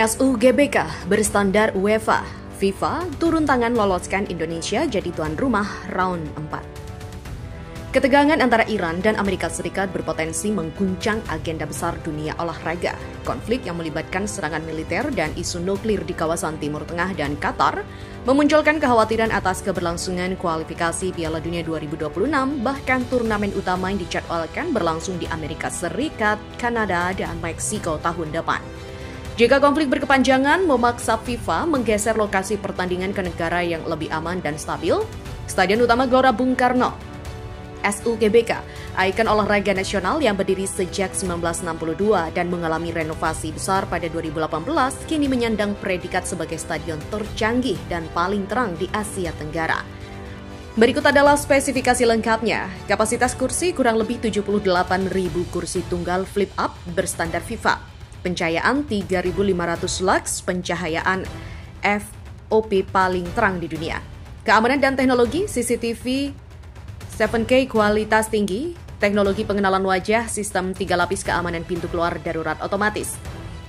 SUGBK berstandar UEFA, FIFA turun tangan loloskan Indonesia jadi tuan rumah round 4. Ketegangan antara Iran dan Amerika Serikat berpotensi mengguncang agenda besar dunia olahraga. Konflik yang melibatkan serangan militer dan isu nuklir di kawasan Timur Tengah dan Qatar memunculkan kekhawatiran atas keberlangsungan kualifikasi Piala Dunia 2026, bahkan turnamen utama yang dijadwalkan berlangsung di Amerika Serikat, Kanada, dan Meksiko tahun depan. Jika konflik berkepanjangan memaksa FIFA menggeser lokasi pertandingan ke negara yang lebih aman dan stabil, Stadion Utama Gelora Bung Karno, SUGBK, ikon olahraga nasional yang berdiri sejak 1962 dan mengalami renovasi besar pada 2018, kini menyandang predikat sebagai stadion tercanggih dan paling terang di Asia Tenggara. Berikut adalah spesifikasi lengkapnya. Kapasitas kursi kurang lebih 78.000 kursi tunggal flip up berstandar FIFA. Pencahayaan 3.500 lux, pencahayaan FOP paling terang di dunia. Keamanan dan teknologi CCTV 7K kualitas tinggi, teknologi pengenalan wajah, sistem 3 lapis keamanan pintu keluar darurat otomatis.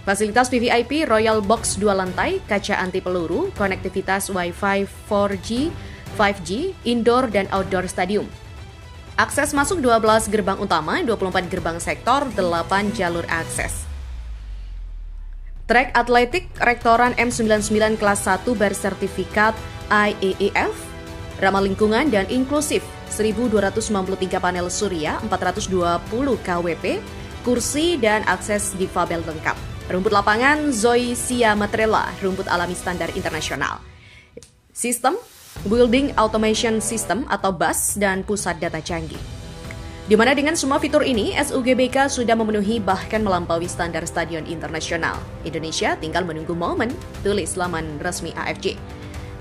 Fasilitas VVIP Royal Box 2 lantai, kaca anti peluru, konektivitas Wi-Fi 4G, 5G, indoor dan outdoor stadium. Akses masuk 12 gerbang utama, 24 gerbang sektor, 8 jalur akses. Trek atletik Rektoran M99 kelas 1 bersertifikat IAAF, ramah lingkungan dan inklusif, 1.293 panel surya, 420 kWp, kursi dan akses difabel lengkap. Rumput lapangan Zoysia Matrela, rumput alami standar internasional. Sistem Building Automation System atau BAS dan pusat data canggih. Di mana dengan semua fitur ini, SUGBK sudah memenuhi bahkan melampaui standar stadion internasional. Indonesia tinggal menunggu momen, tulis laman resmi AFC.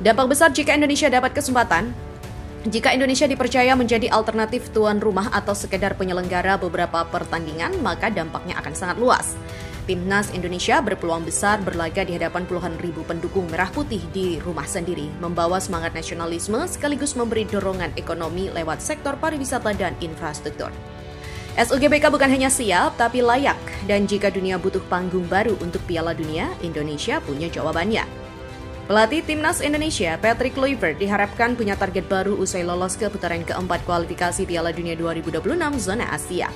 Dampak besar jika Indonesia dapat kesempatan. Jika Indonesia dipercaya menjadi alternatif tuan rumah atau sekedar penyelenggara beberapa pertandingan, maka dampaknya akan sangat luas. Timnas Indonesia berpeluang besar berlaga di hadapan puluhan ribu pendukung merah putih di rumah sendiri, membawa semangat nasionalisme sekaligus memberi dorongan ekonomi lewat sektor pariwisata dan infrastruktur. SUGBK bukan hanya siap, tapi layak. Dan jika dunia butuh panggung baru untuk Piala Dunia, Indonesia punya jawabannya. Pelatih Timnas Indonesia, Patrick Kluivert, diharapkan punya target baru usai lolos ke putaran keempat kualifikasi Piala Dunia 2026 zona Asia.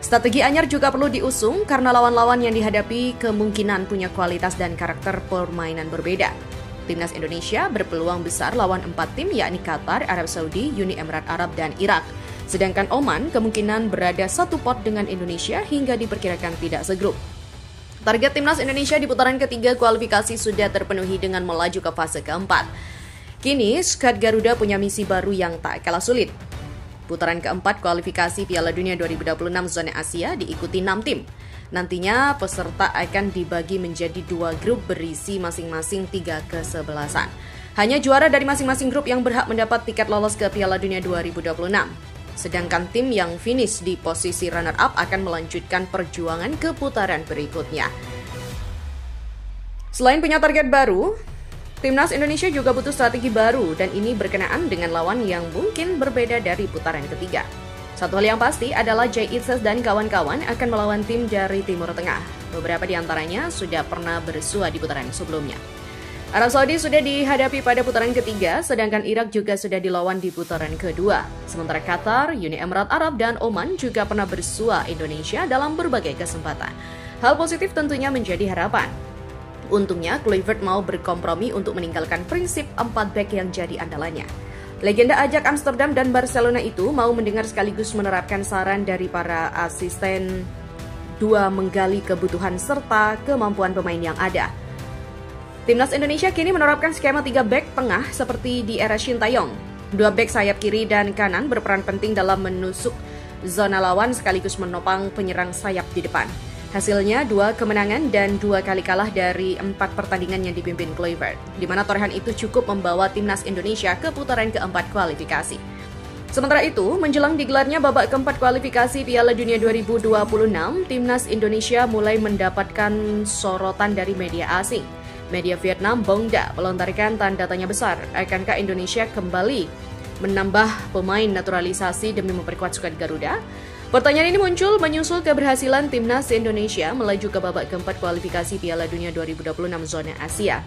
Strategi anyar juga perlu diusung karena lawan-lawan yang dihadapi kemungkinan punya kualitas dan karakter permainan berbeda. Timnas Indonesia berpeluang besar lawan 4 tim yakni Qatar, Arab Saudi, Uni Emirat Arab, dan Irak. Sedangkan Oman kemungkinan berada satu pot dengan Indonesia hingga diperkirakan tidak segrup. Target Timnas Indonesia di putaran ketiga kualifikasi sudah terpenuhi dengan melaju ke fase keempat. Kini, skuad Garuda punya misi baru yang tak kalah sulit. Putaran keempat kualifikasi Piala Dunia 2026 zona Asia diikuti 6 tim. Nantinya peserta akan dibagi menjadi 2 grup berisi masing-masing 3 kesebelasan. Hanya juara dari masing-masing grup yang berhak mendapat tiket lolos ke Piala Dunia 2026. Sedangkan tim yang finish di posisi runner-up akan melanjutkan perjuangan ke putaran berikutnya. Selain punya target baru, Timnas Indonesia juga butuh strategi baru dan ini berkenaan dengan lawan yang mungkin berbeda dari putaran ketiga. Satu hal yang pasti adalah Jay Itzes dan kawan-kawan akan melawan tim dari Timur Tengah. Beberapa di antaranya sudah pernah bersua di putaran sebelumnya. Arab Saudi sudah dihadapi pada putaran ketiga, sedangkan Irak juga sudah dilawan di putaran kedua. Sementara Qatar, Uni Emirat Arab, dan Oman juga pernah bersua Indonesia dalam berbagai kesempatan. Hal positif tentunya menjadi harapan. Untungnya, Kluivert mau berkompromi untuk meninggalkan prinsip 4 back yang jadi andalannya. Legenda Ajax Amsterdam dan Barcelona itu mau mendengar sekaligus menerapkan saran dari para asisten 2 menggali kebutuhan serta kemampuan pemain yang ada. Timnas Indonesia kini menerapkan skema 3 back tengah seperti di era Shin Taeyong. 2 back sayap kiri dan kanan berperan penting dalam menusuk zona lawan sekaligus menopang penyerang sayap di depan. Hasilnya 2 kemenangan dan 2 kali kalah dari 4 pertandingan yang dipimpin Kluivert, di mana torehan itu cukup membawa Timnas Indonesia ke putaran keempat kualifikasi. Sementara itu, menjelang digelarnya babak keempat kualifikasi Piala Dunia 2026, Timnas Indonesia mulai mendapatkan sorotan dari media asing. Media Vietnam Bongda melontarkan tanda tanya besar, akankah Indonesia kembali menambah pemain naturalisasi demi memperkuat skuad Garuda? Pertanyaan ini muncul menyusul keberhasilan timnas Indonesia melaju ke babak keempat kualifikasi Piala Dunia 2026 zona Asia.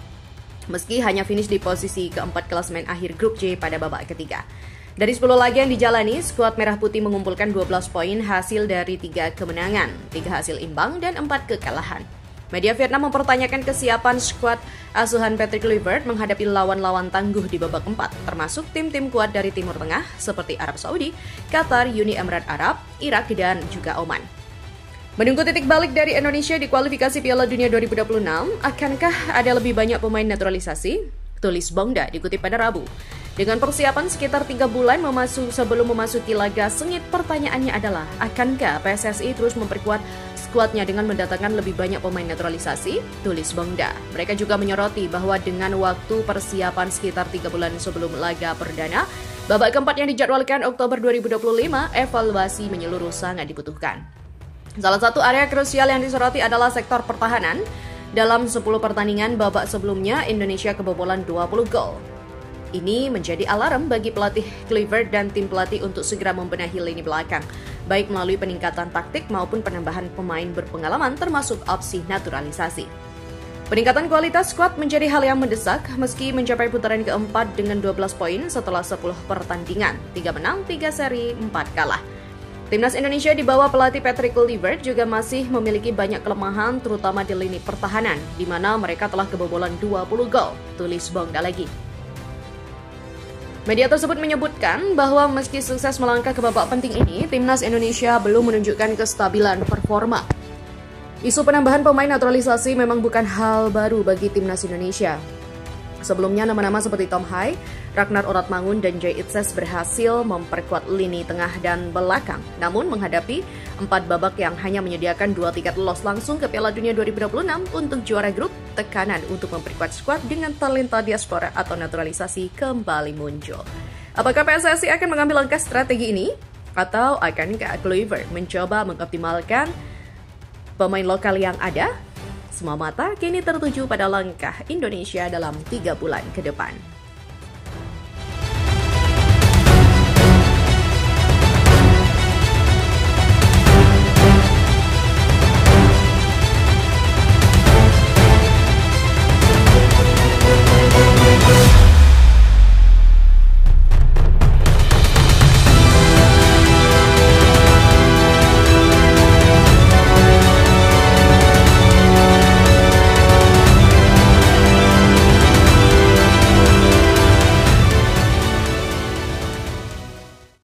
Meski hanya finish di posisi keempat klasemen akhir grup J pada babak ketiga. Dari 10 laga yang dijalani, skuad Merah Putih mengumpulkan 12 poin hasil dari 3 kemenangan, 3 hasil imbang, dan 4 kekalahan. Media Vietnam mempertanyakan kesiapan skuad asuhan Patrick Kluivert menghadapi lawan-lawan tangguh di babak keempat, termasuk tim-tim kuat dari Timur Tengah seperti Arab Saudi, Qatar, Uni Emirat Arab, Irak, dan juga Oman. Menunggu titik balik dari Indonesia di kualifikasi Piala Dunia 2026, akankah ada lebih banyak pemain naturalisasi? Tulis Bongda dikutip pada Rabu. Dengan persiapan sekitar 3 bulan sebelum memasuki laga sengit, pertanyaannya adalah, akankah PSSI terus memperkuat skuadnya dengan mendatangkan lebih banyak pemain naturalisasi? Tulis Bongda. Mereka juga menyoroti bahwa dengan waktu persiapan sekitar 3 bulan sebelum laga perdana, babak keempat yang dijadwalkan Oktober 2025, evaluasi menyeluruh sangat dibutuhkan. Salah satu area krusial yang disoroti adalah sektor pertahanan. Dalam 10 pertandingan babak sebelumnya, Indonesia kebobolan 20 gol. Ini menjadi alarm bagi pelatih Kluivert dan tim pelatih untuk segera membenahi lini belakang, baik melalui peningkatan taktik maupun penambahan pemain berpengalaman termasuk opsi naturalisasi. Peningkatan kualitas skuad menjadi hal yang mendesak meski mencapai putaran keempat dengan 12 poin setelah 10 pertandingan, 3 menang, 3 seri, 4 kalah. Timnas Indonesia di bawah pelatih Patrick Kluivert juga masih memiliki banyak kelemahan terutama di lini pertahanan, di mana mereka telah kebobolan 20 gol, tulis Bongda lagi. Media tersebut menyebutkan bahwa meski sukses melangkah ke babak penting ini, Timnas Indonesia belum menunjukkan kestabilan performa. Isu penambahan pemain naturalisasi memang bukan hal baru bagi Timnas Indonesia. Sebelumnya, nama-nama seperti Tom Hai, Ragnar Oratmangun, dan Jay Itzes berhasil memperkuat lini tengah dan belakang. Namun, menghadapi 4 babak yang hanya menyediakan 2 tiket lolos langsung ke Piala Dunia 2026 untuk juara grup, tekanan untuk memperkuat skuad dengan talenta diaspora atau naturalisasi kembali muncul. Apakah PSSI akan mengambil langkah strategi ini? Atau akankah Kluivert mencoba mengoptimalkan pemain lokal yang ada? Semua mata kini tertuju pada langkah Indonesia dalam 3 bulan ke depan.